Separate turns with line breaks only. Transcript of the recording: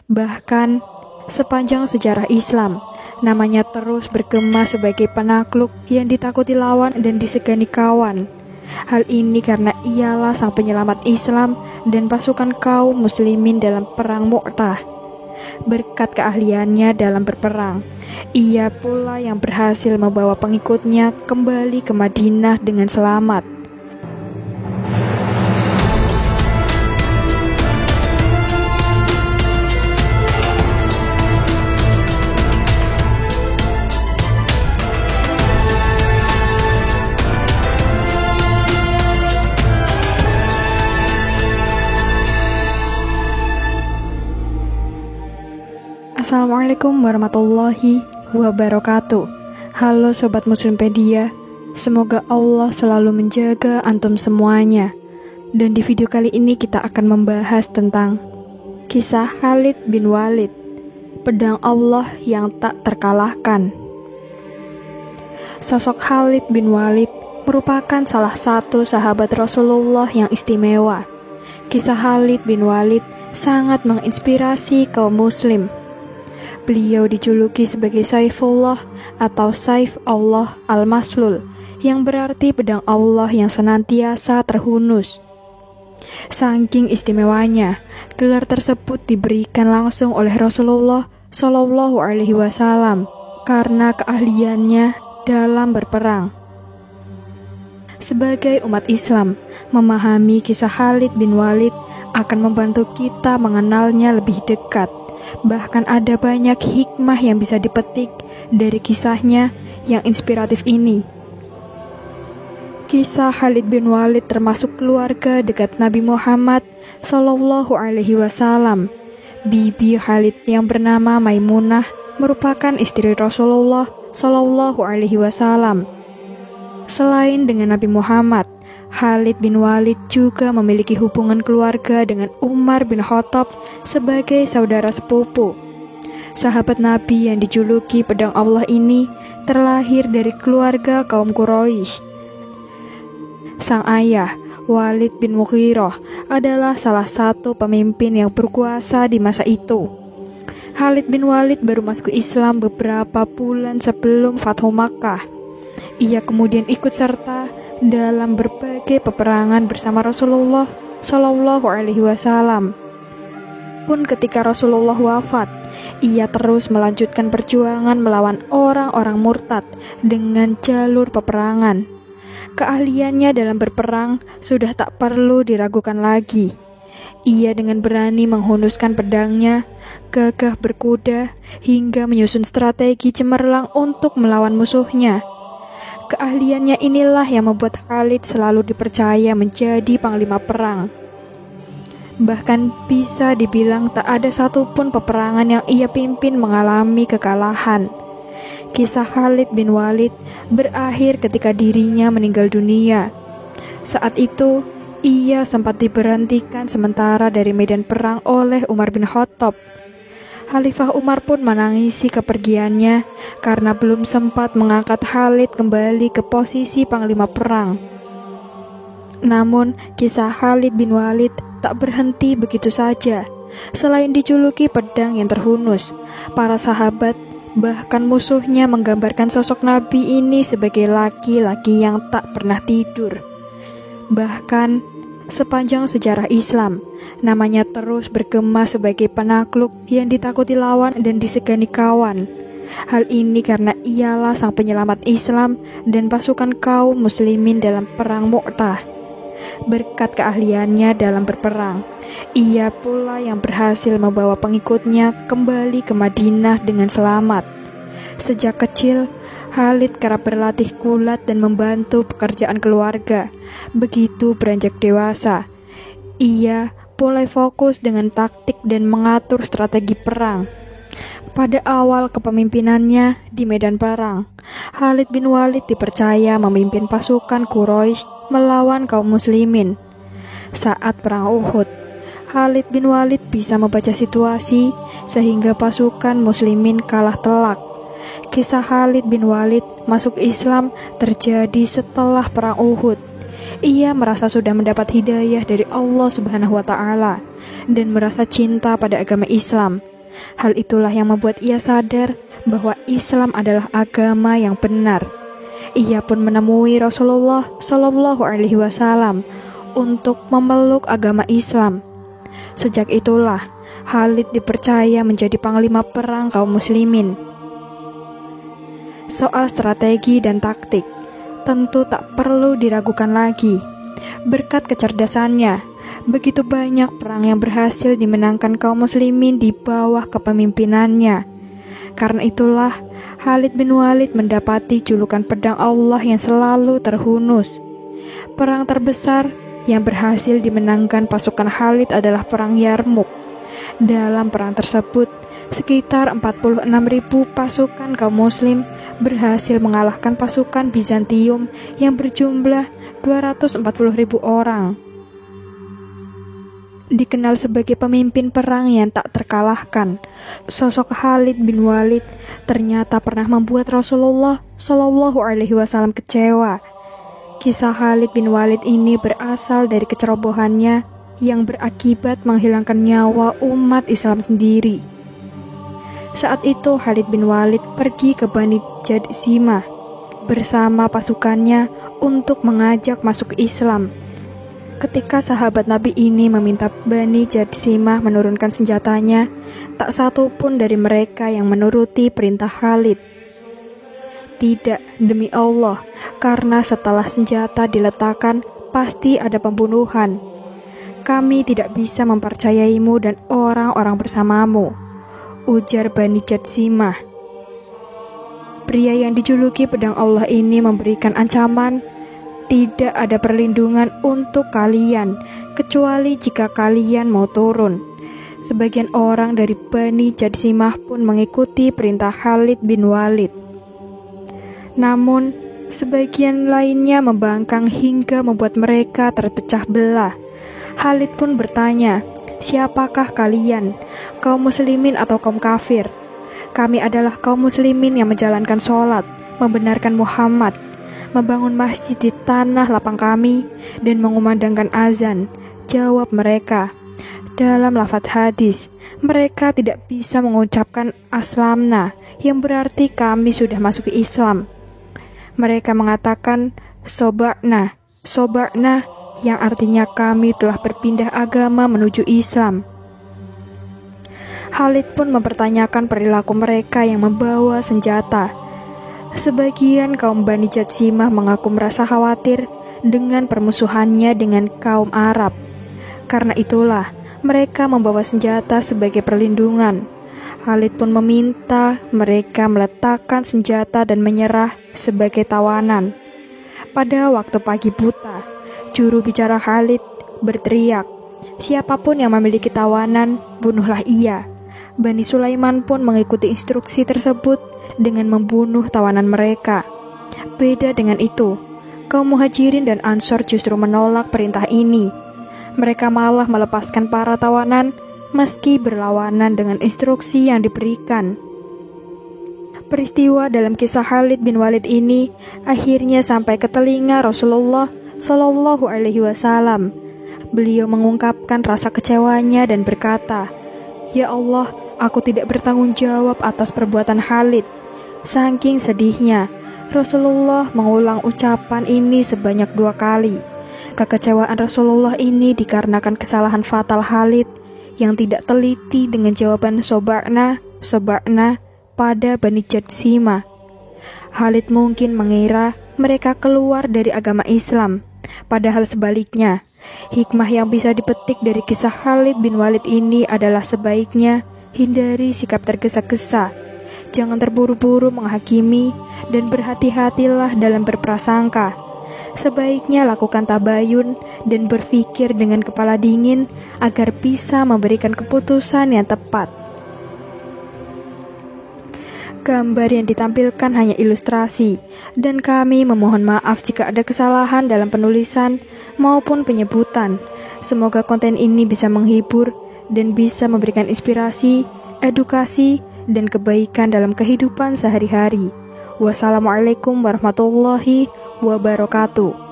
Bahkan sepanjang sejarah Islam, namanya terus bergema sebagai penakluk yang ditakuti lawan dan disegani kawan. Hal ini karena ialah sang penyelamat Islam dan pasukan kaum muslimin dalam perang Mu'tah. Berkat keahliannya dalam berperang, ia pula yang berhasil membawa pengikutnya kembali ke Madinah dengan selamat. Assalamualaikum warahmatullahi wabarakatuh. Halo Sobat Muslimpedia, semoga Allah selalu menjaga antum semuanya. Dan di video kali ini kita akan membahas tentang kisah Khalid bin Walid, pedang Allah yang tak terkalahkan. Sosok Khalid bin Walid merupakan salah satu sahabat Rasulullah yang istimewa. Kisah Khalid bin Walid sangat menginspirasi kaum muslim. Beliau dijuluki sebagai Saifullah atau Saif Allah al-Maslul, yang berarti pedang Allah yang senantiasa terhunus. Saking istimewanya, gelar tersebut diberikan langsung oleh Rasulullah Shallallahu Alaihi Wasallam karena keahliannya dalam berperang. Sebagai umat Islam, memahami kisah Khalid bin Walid akan membantu kita mengenalnya lebih dekat. Bahkan ada banyak hikmah yang bisa dipetik dari kisahnya yang inspiratif ini. Kisah Khalid bin Walid termasuk keluarga dekat Nabi Muhammad Sallallahu Alaihi Wasallam. Bibi Khalid yang bernama Maimunah merupakan istri Rasulullah Sallallahu Alaihi Wasallam. Selain dengan Nabi Muhammad, Khalid bin Walid juga memiliki hubungan keluarga dengan Umar bin Khattab sebagai saudara sepupu. Sahabat Nabi yang dijuluki pedang Allah ini terlahir dari keluarga kaum Quraisy. Sang ayah, Walid bin Mughirah, adalah salah satu pemimpin yang berkuasa di masa itu. Khalid bin Walid baru masuk Islam beberapa bulan sebelum Fathu Makkah. Ia kemudian ikut serta dalam berbagai peperangan bersama Rasulullah Shallallahu Alaihi Wasallam. Pun ketika Rasulullah wafat, ia terus melanjutkan perjuangan melawan orang-orang murtad dengan jalur peperangan. Keahliannya dalam berperang sudah tak perlu diragukan lagi. Ia dengan berani menghunuskan pedangnya, gagah berkuda, hingga menyusun strategi cemerlang untuk melawan musuhnya. Keahliannya inilah yang membuat Khalid selalu dipercaya menjadi panglima perang. Bahkan bisa dibilang tak ada satupun peperangan yang ia pimpin mengalami kekalahan. Kisah Khalid bin Walid berakhir ketika dirinya meninggal dunia. Saat itu, ia sempat diberhentikan sementara dari medan perang oleh Umar bin Khattab. Khalifah Umar pun menangisi kepergiannya karena belum sempat mengangkat Khalid kembali ke posisi panglima perang. Namun, kisah Khalid bin Walid tak berhenti begitu saja. Selain dijuluki pedang yang terhunus, para sahabat bahkan musuhnya menggambarkan sosok Nabi ini sebagai laki-laki yang tak pernah tidur. Bahkan sepanjang sejarah Islam, namanya terus bergema sebagai penakluk yang ditakuti lawan dan disegani kawan. Hal ini karena ialah sang penyelamat Islam dan pasukan kaum muslimin dalam perang Mu'tah. Berkat keahliannya dalam berperang, ia pula yang berhasil membawa pengikutnya kembali ke Madinah dengan selamat. Sejak kecil, Khalid kerap berlatih gulat dan membantu pekerjaan keluarga. Begitu beranjak dewasa, ia mulai fokus dengan taktik dan mengatur strategi perang. Pada awal kepemimpinannya di medan perang, Khalid bin Walid dipercaya memimpin pasukan Quraisy melawan kaum muslimin. Saat perang Uhud, Khalid bin Walid bisa membaca situasi sehingga pasukan muslimin kalah telak. Kisah Khalid bin Walid masuk Islam terjadi setelah perang Uhud. Ia merasa sudah mendapat hidayah dari Allah Subhanahu wa Ta'ala dan merasa cinta pada agama Islam. Hal itulah yang membuat ia sadar bahwa Islam adalah agama yang benar. Ia pun menemui Rasulullah Shallallahu Alaihi Wasallam untuk memeluk agama Islam. Sejak itulah Khalid dipercaya menjadi panglima perang kaum muslimin. Soal strategi dan taktik tentu tak perlu diragukan lagi. Berkat kecerdasannya, begitu banyak perang yang berhasil dimenangkan kaum muslimin di bawah kepemimpinannya. Karena itulah Khalid bin Walid mendapati julukan pedang Allah yang selalu terhunus. Perang terbesar yang berhasil dimenangkan pasukan Khalid adalah perang Yarmuk. Dalam perang tersebut, sekitar 46.000 pasukan kaum muslim berhasil mengalahkan pasukan Bizantium yang berjumlah 240.000 orang. Dikenal sebagai pemimpin perang yang tak terkalahkan, sosok Khalid bin Walid ternyata pernah membuat Rasulullah Shallallahu Alaihi Wasallam kecewa. Kisah Khalid bin Walid ini berasal dari kecerobohannya yang berakibat menghilangkan nyawa umat Islam sendiri. Saat itu Khalid bin Walid pergi ke Bani Jadsimah bersama pasukannya untuk mengajak masuk Islam. Ketika sahabat Nabi ini meminta Bani Jadsimah menurunkan senjatanya, tak satu pun dari mereka yang menuruti perintah Khalid. Tidak, demi Allah, karena setelah senjata diletakkan, pasti ada pembunuhan. Kami tidak bisa mempercayaimu dan orang-orang bersamamu, ujar Bani Jadsimah. Pria yang dijuluki pedang Allah ini memberikan ancaman, tidak ada perlindungan untuk kalian, kecuali jika kalian mau turun. Sebagian orang dari Bani Jadsimah pun mengikuti perintah Khalid bin Walid. Namun, sebagian lainnya membangkang hingga membuat mereka terpecah belah. Khalid pun bertanya, "Siapakah kalian? Kaum muslimin atau kaum kafir?" "Kami adalah kaum muslimin yang menjalankan sholat, membenarkan Muhammad, membangun masjid di tanah lapang kami, dan mengumandangkan azan," jawab mereka. Dalam lafaz hadis, mereka tidak bisa mengucapkan aslamna, yang berarti kami sudah masuk Islam. Mereka mengatakan sobarna, yang artinya kami telah berpindah agama menuju Islam. Khalid pun mempertanyakan perilaku mereka yang membawa senjata. Sebagian kaum Bani Jadsimah mengaku merasa khawatir dengan permusuhannya dengan kaum Arab. Karena itulah mereka membawa senjata sebagai perlindungan. Khalid pun meminta mereka meletakkan senjata dan menyerah sebagai tawanan. Pada waktu pagi buta, juru bicara Khalid berteriak, "Siapapun yang memiliki tawanan, bunuhlah ia." Bani Sulaiman pun mengikuti instruksi tersebut dengan membunuh tawanan mereka. Beda dengan itu, kaum Muhajirin dan Ansor justru menolak perintah ini. Mereka malah melepaskan para tawanan meski berlawanan dengan instruksi yang diberikan. Peristiwa dalam kisah Khalid bin Walid ini akhirnya sampai ke telinga Rasulullah Shallallahu Alaihi Wasallam. Beliau mengungkapkan rasa kecewanya dan berkata, "Ya Allah, aku tidak bertanggung jawab atas perbuatan Khalid." Saking sedihnya, Rasulullah mengulang ucapan ini sebanyak 2 kali. Kekecewaan Rasulullah ini dikarenakan kesalahan fatal Khalid yang tidak teliti dengan jawaban sobarna pada Bani Jadsimah. Khalid mungkin mengira mereka keluar dari agama Islam, padahal sebaliknya. Hikmah yang bisa dipetik dari kisah Khalid bin Walid ini adalah sebaiknya hindari sikap tergesa-gesa. Jangan terburu-buru menghakimi dan berhati-hatilah dalam berprasangka. Sebaiknya lakukan tabayun dan berpikir dengan kepala dingin agar bisa memberikan keputusan yang tepat. Gambar yang ditampilkan hanya ilustrasi, dan kami memohon maaf jika ada kesalahan dalam penulisan maupun penyebutan. Semoga konten ini bisa menghibur dan bisa memberikan inspirasi, edukasi, dan kebaikan dalam kehidupan sehari-hari. Wassalamualaikum warahmatullahi wabarakatuh.